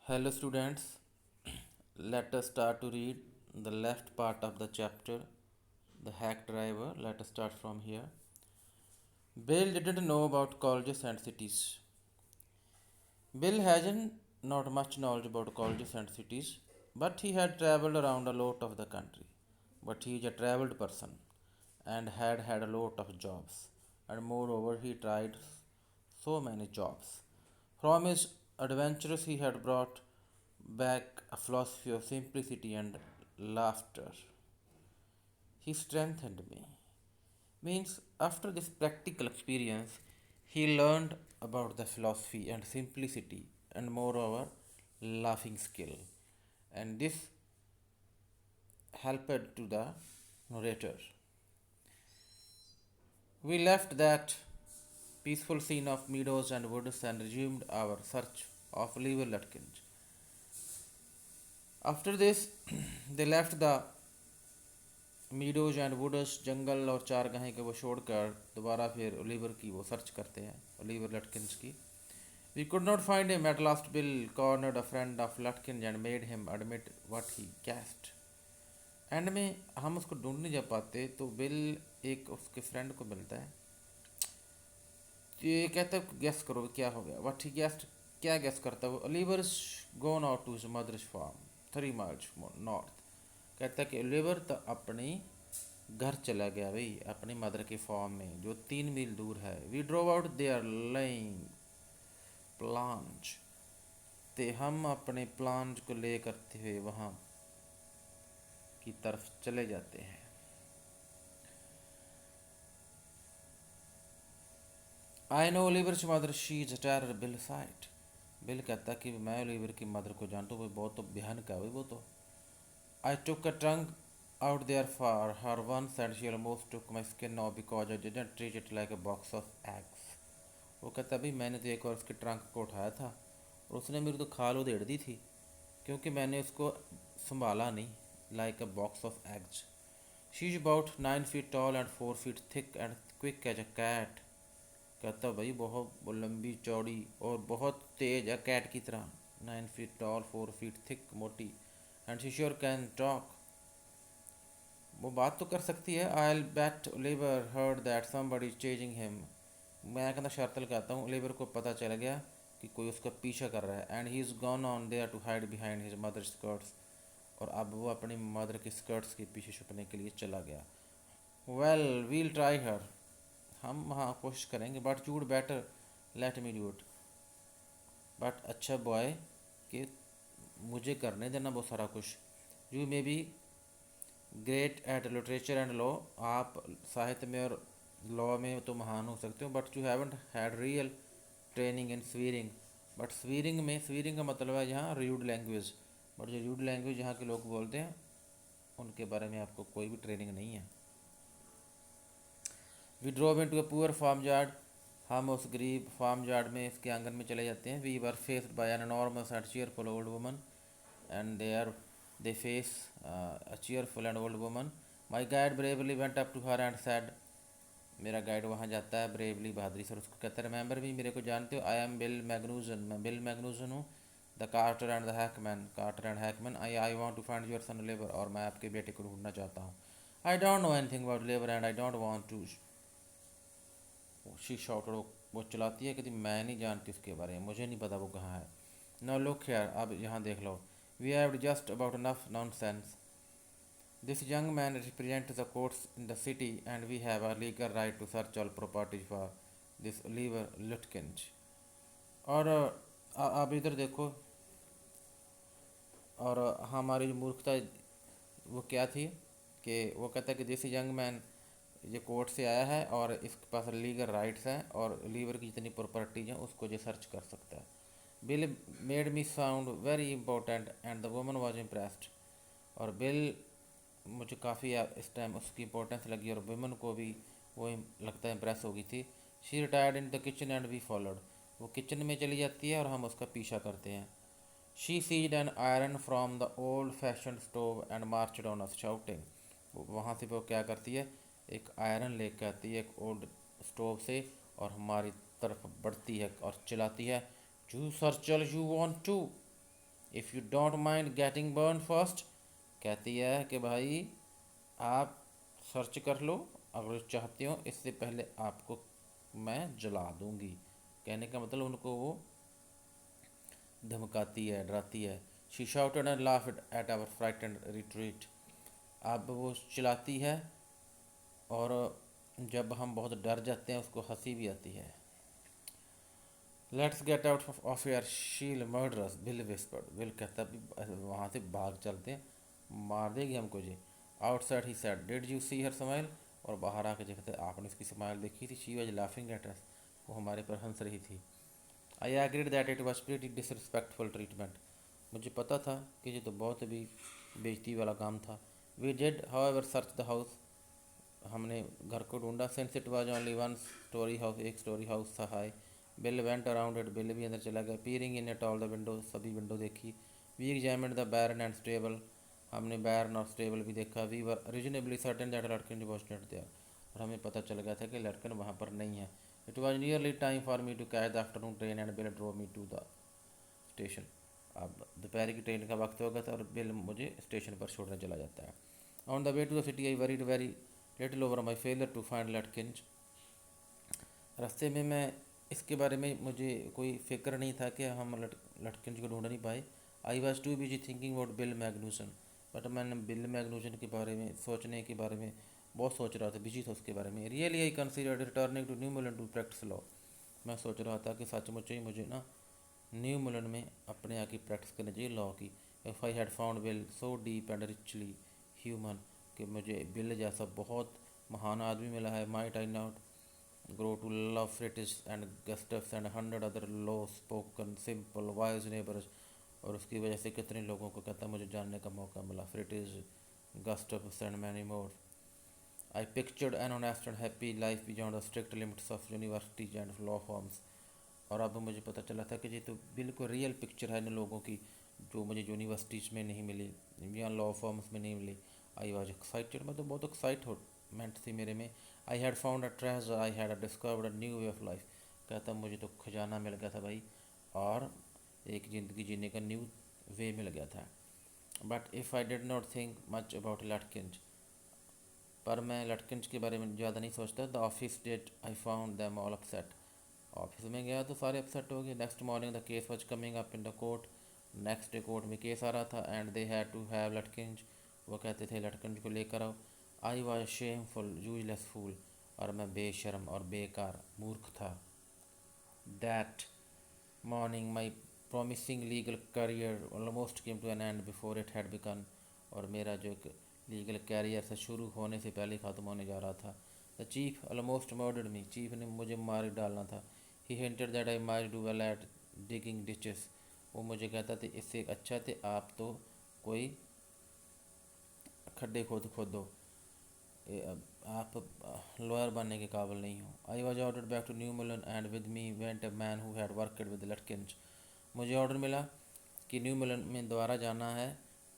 Hello students, let us start to read the left part of the chapter, the hack driver. Let us start from here. Bill didn't know about colleges and cities. Bill hasn't not much knowledge about colleges and cities, but he had traveled around a lot of the country. But he is a traveled person and had had a lot of jobs. And moreover, he tried so many jobs. From his adventures, he had brought back a philosophy of simplicity and laughter. He strengthened me. Means, after this practical experience, he learned about the philosophy and simplicity, and moreover, laughing skill. And this helped to the narrator. We left that peaceful scene of meadows and woods and resumed our search of Oliver Lutkins. After this, they left the meadows and woods जंगल और चारगाहें के वो छोड़कर दोबारा फिर Oliver की वो सर्च करते हैं, ओलिवर लटकिंस की. We could not find him at last. Bill cornered a friend of Lutkins and made him admit what he guessed. And में हम उसको ढूंढ नहीं जा पाते तो बिल एक उसके फ्रेंड को मिलता है. तो ये कहता है गेस करो क्या हो गया. व्हाट ही गेस्ड, क्या गेस करता है वो. Oliver gone out to his mother's farm 3 miles north. कहता है कि ओलिवर तो अपनी घर चला गया भाई, अपनी मदर के फॉर्म में जो 3 मील दूर है. We drove out there laying plans. ते हम अपने प्लांज को ले करते हुए वहाँ की तरफ चले जाते हैं. I know Oliver mother, she is terror. Bill site. Bill कहता कि मैं ओलिवर की मदर को जानता हूँ, वो बहुत तो भयानक है भाई वो तो. I took a trunk out there for her once and she almost took my skin off because I didn't treat it like a box of eggs. वो कहता भाई मैंने तो एक और उसके ट्रंक को उठाया था और उसने मेरी तो खाल उधेड़ दी थी क्योंकि मैंने उसको संभाला नहीं. Like a box of eggs. She is about 9 feet tall and 4 feet thick and quick as a cat. कहता भाई बहुत लंबी चौड़ी और बहुत तेज है कैट की तरह. 9 feet tall, 4 feet thick, मोटी. And she sure can talk. वो बात तो कर सकती है. I bet Oliver heard that somebody is chasing him. मैं कहना शर्त लगाता हूँ ओलिवर को पता चल गया कि कोई उसका पीछा कर रहा है. And he is gone on there to hide behind his mother skirts. और अब वो अपनी मदर की स्कर्ट्स के पीछे छुपने के लिए चला गया. वेल वील ट्राई हर. हम हाँ कोशिश करेंगे. But you would better let me do it. But अच्छा बॉय कि मुझे करने देना वो सारा कुछ. You may be great at literature and law. आप साहित्य में और लॉ में तो महान हो सकते हो. But you haven't had real training in swearing. But swearing में, स्वीरिंग का मतलब है यहाँ रूड लैंग्वेज. बट जो रूड लैंग्वेज यहाँ के लोग बोलते हैं उनके बारे में आपको कोई भी ट्रेनिंग नहीं है. We drove into a poor farm yard. हम उस गरीब फार्म यार्ड में इसके आंगन में चले जाते हैं. We were faced by an enormous and cheerful old woman and there they face a cheerful and old woman. My guide bravely went up to her and said, मेरा गाइड वहाँ जाता है ब्रेवली बहादुरी से. उसको कहता है रिमेंबर भी, मेरे को जानते हो. I am Bill Magnuson. मैं बिल मैग्नूजन हूँ. The carter and the hackman. Carter and hackman. I want to find your son लेबर. और मैं आपके बेटे को ढूंढना चाहता हूँ. I don't know anything about लेबर and I don't want to. She shouted. वो चलाती है कि मैं नहीं जानती उसके बारे में, मुझे नहीं पता वो कहाँ है. No look here. अब यहाँ देख लो. We have just about enough nonsense. This young man represents the courts in the city and we have a legal right to search all properties for this Oliver Lutkins. और आप इधर देखो. और हमारी जो मूर्खता वो क्या थी कि वो कहता है कि दिस यंग मैन ये कोर्ट से आया है और इसके पास लीगल राइट्स हैं और लीवर की जितनी प्रॉपर्टीज हैं उसको ये सर्च कर सकता है. Bill made me sound very important and the woman was impressed. और बिल मुझे काफ़ी इस टाइम उसकी इंपॉर्टेंस लगी और वुमन को भी वो लगता है इम्प्रेस हो गई थी. She retired in the kitchen and we followed. वो किचन में चली जाती है और हम उसका पीछा करते हैं. She seized an iron from the old fashion stove and marched on us shouting. वहाँ से वो क्या करती है, एक आयरन लेकर आती है एक ओल्ड स्टोव से और हमारी तरफ बढ़ती है और चिल्लाती है, you search all you want to. If you don't mind getting burn first, कहती है कि भाई आप सर्च कर लो, अगर चाहते हो इससे पहले आपको मैं जला दूंगी। कहने का मतलब उनको वो धमकाती है, डराती है। She shouted and laughed at our frightened retreat. अब वो चिल्लाती है और जब हम बहुत डर जाते हैं उसको हंसी भी आती है। Let's get out of your शील मर्डरस, बिल विस्पर्ड। बिल कहता भी वहाँ से भाग चलते हैं, मार देगी हमको जी। Outside he said, did you see her smile. और बाहर आके देखते आपने उसकी स्माइल देखी थी। She was laughing at us, वो हमारे पर हंस रही थी। I agreed that it was pretty disrespectful treatment. मुझे पता था कि ये तो बहुत भी बेइज्जती वाला काम था। We did however search the house, हमने घर को ढूंढा। Since it was only one story house, एक स्टोरी हाउस था हाई। Bill went around it, Bill भी अंदर चला गया। Peering in at all the window, सभी विंडो देखी। We examined the barn and stable, हमने बैरन और स्टेबल भी देखा। We were reasonably certain that Larkin was not there, और हमें पता चल गया था कि लड़कन वहाँ पर नहीं है। It was nearly time for me to catch the afternoon train and Bill draw me to the station. अब दोपहर की ट्रेन का वक्त हो गया था और बिल मुझे स्टेशन पर छोड़ने चला जाता है। On the way to the city I worried very little over my failure to find Lutkins. रास्ते में मैं इसके बारे में मुझे कोई फिक्र नहीं था कि हम लटकिंज को ढूंढ नहीं पाए। I was too busy thinking about bill Magnuson, but मैंने बिल मैग्नूसन के बारे में सोचने के बारे में बहुत सोच रहा था, बिजी था उसके बारे में। Really I considered returning to New Mullion to practise law. मैं सोच रहा था कि सचमुच ही मुझे ना न्यू मुलन में अपने यहाँ की प्रैक्टिस करनी चाहिए लॉ की। If I had found bill so deep and richly human, कि मुझे बिल जैसा बहुत महान आदमी मिला है, might I not grow to love Fritis and Gustavs and 100 other low spoken simple wise neighbors। और उसकी वजह से कितने लोगों को कहता मुझे जानने का मौका मिला, Fritz, Gustavs and many more. I pictured an honest and happy life beyond the strict limits of universities and law forms. और अब मुझे पता चला था कि ये तो बिल्कुल रियल पिक्चर है इन लोगों की जो मुझे यूनिवर्सिटीज़ में नहीं मिली या लॉ फॉर्म्स में नहीं मिली। आई वॉज एक्साइटेड, मतलब बहुत एक्साइटमेंट थी मेरे में। I had found a treasure, I had discovered a new way of life. कहता मुझे तो खजाना मिल गया था भाई, और एक ज़िंदगी जीने का न्यू वे मिल गया था। But if I did not think much about Lutkins, पर मैं लटकिंज के बारे में ज़्यादा नहीं सोचता। The office that I found them all upset. Office में गया तो सारे अपसेट हो गए। Next morning the case was coming up in the court, next day court में केस आ रहा था। And they had to have Lutkins, वो कहते थे लटकिंज को लेकर आओ। आई वॉज शेमफुल यूजलेस फूल, और मैं बेशर्म और बेकार मूर्ख था। That morning my promising legal career almost came to an end before it had begun। और मेरा जो लीगल कैरियर से शुरू होने से पहले ख़त्म होने जा रहा था। The chief almost murdered me, chief ने मुझे मार डालना था। He hinted that I might do well at digging ditches, वो मुझे कहता था इससे अच्छा थे आप तो कोई खड्डे खोद खोद दो, आप लॉयर बनने के काबिल नहीं हो। I was ordered back to New Mullion and with me went a man who had worked with Lutkins. मुझे ऑर्डर मिला कि न्यू मिलन में दोबारा जाना है,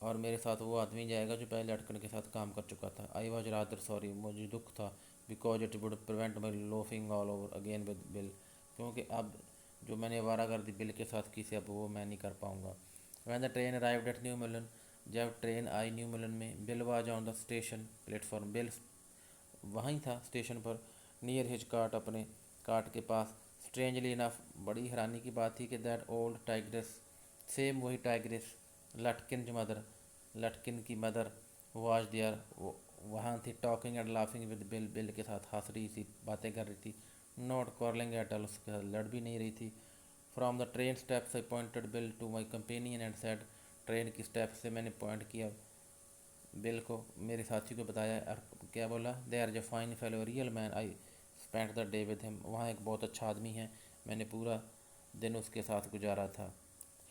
और मेरे साथ वो आदमी जाएगा जो पहले लटकन के साथ काम कर चुका था। आई वॉज रादर सॉरी, मुझे दुख था, because it would prevent my loafing all over again with bill, क्योंकि अब जो मैंने वारागर्दी बिल के साथ की थी अब वो मैं नहीं कर पाऊँगा। When the train arrived at New Mullion, जब ट्रेन आई न्यू मिलन में, Bill was on the station platform, Bill वहीं था स्टेशन पर। नियर हिज कार्ट, अपने कार्ट के पास। स्ट्रेंजली इनफ, बड़ी हैरानी की बात थी कि दैट ओल्ड टाइग्रेस, सेम वही टाइग्रेस, लटकिन की मदर, लटकिन की मदर वाज देयर, वहाँ थी। Talking and laughing with bill, bill के साथ हंस रही थी, बातें कर रही थी। नॉट कॉर्लिंग एट ऑल, उसके साथ लड़ भी नहीं रही थी। From the train steps I pointed Bill to my companion and said, train की स्टेप से मैंने पॉइंट किया बिल को, मेरे साथी को बताया, और क्या बोला, दे आर ज fine fellow real man, I spend the day with him, वहाँ एक बहुत अच्छा आदमी है, मैंने पूरा दिन उसके साथ गुजारा था।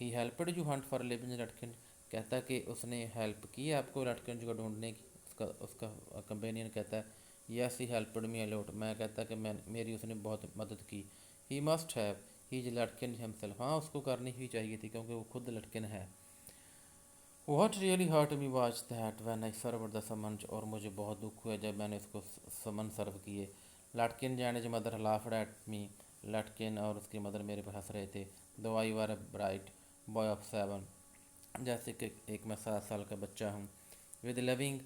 He helped you hunt for living Lutkin, कहता कि उसने हेल्प की आपको लटकिन को ढूंढने की। उसका उसका कंपेनियन कहता है yes he helped me a lot, मैं कहता कि मैं मेरी उसने बहुत मदद की। He must have, he is Lutkin himself, हाँ उसको करनी ही चाहिए थी क्योंकि वो खुद लटकिन है। What really hurt me was that when I served the summons, और मुझे बहुत दुख हुआ जब मैंने उसको समन सर्व किए। Lutkin and his mother laughed at me, Lutkin और उसकी मदर मेरे पर हंस रहे थे। Though I were a bright boy of 7, जैसे कि एक मैं 7 साल का बच्चा हूँ। With loving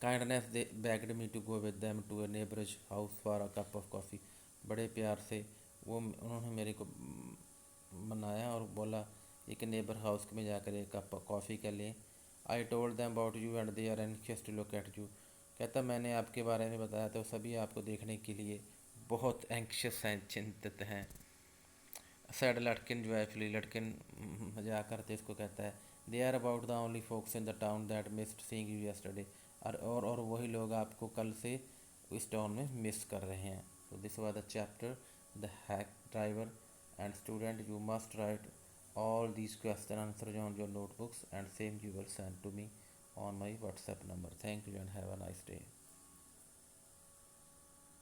kindness they begged me to go with them to a neighbour's house for a cup of coffee. बड़े प्यार से उन्होंने मेरे को मनाया और बोला एक नेबर हाउस में जाकर एक कप कॉफ़ी के लिए। I told them about you and they are anxious to look at you. कहता मैंने आपके बारे में बताया तो सभी आपको देखने के लिए बहुत एंक्शस हैं, चिंतित हैं। सैड लटकिन जॉयफुली, लटकिन मजाक करते इसको कहता है। They are about the only folks in the town that missed seeing you yesterday. और वही लोग आपको कल से इस टाउन में मिस कर रहे हैं। So this was the chapter the hack driver and student you must write all these question answers on your notebooks and same you will send to me on my WhatsApp number. Thank you and have a nice day.